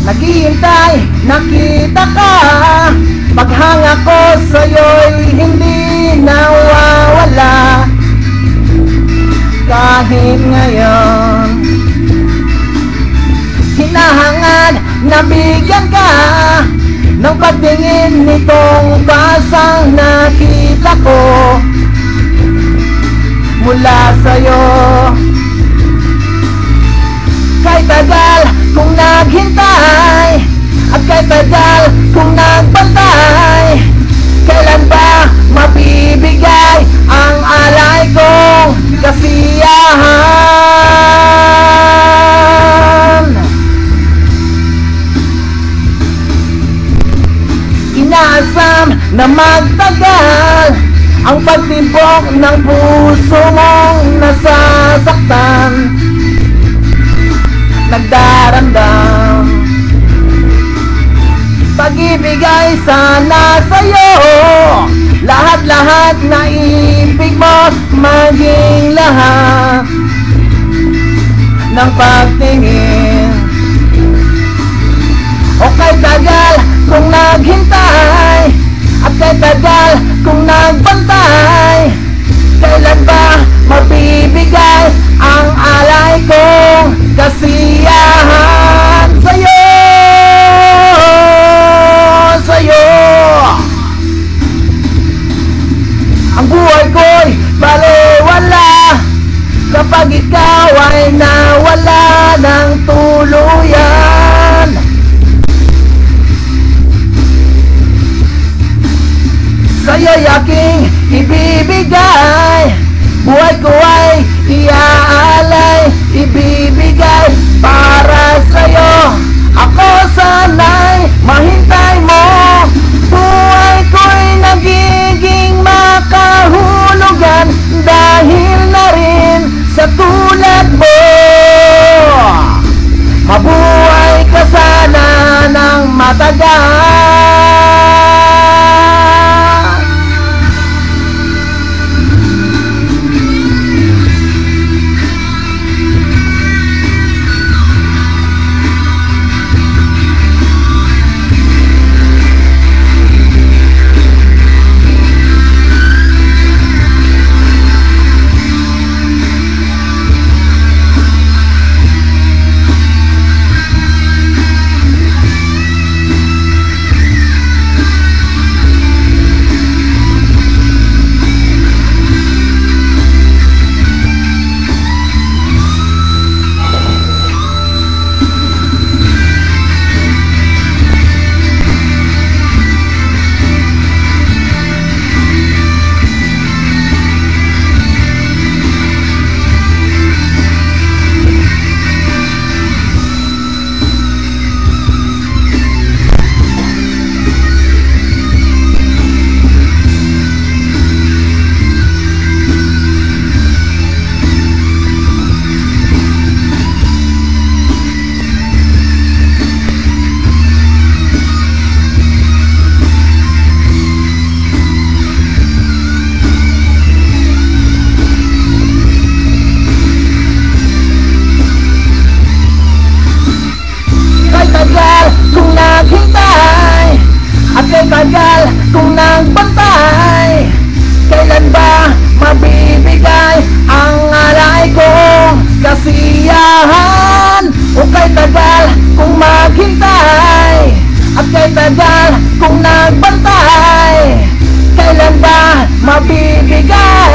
naghihintay, nakita ka. Paghanga ko sa'yo'y hindi nawawala. Kahit ngayon, hinahangad na bigyan ka ng pagtingin nitong basang nakita ko mula sa'yo. Kay tagal kong naghintay at kay tagal kong nagbantay, kailan ba mabibigay ang alay kong kasiyahan? Inaasam na magtagal ang pagtibok ng puso mong nasasaktan, nagdaramdam. Pag-ibigay sana sa'yo lahat-lahat na ibig mo, maging lahat ng pagtingin. O kay tagal kung naghintay at kay tagal kung nagbantay, kailan ba mabibigay ang alay kong kasiyahan sa'yo? Sa'yo ang buhay ko'y balewala kapag ikaw ay nawala ng tuluyan. Sa'yo'y aking ibibigay, buhay ko ay iaalay, ibibigay para sa'yo. Ako sana'y mahintay mo, buhay ko'y nagiging makahulugan dahil na rin sa tulad mo. Mabuhay ka sana ng matagal. Tagal kung nagbantay, kailan ba mabibigay ang alay kong kasiyahan? O kay tagal kung maghintay at kay tagal kung nagbantay, kailan ba mabibigay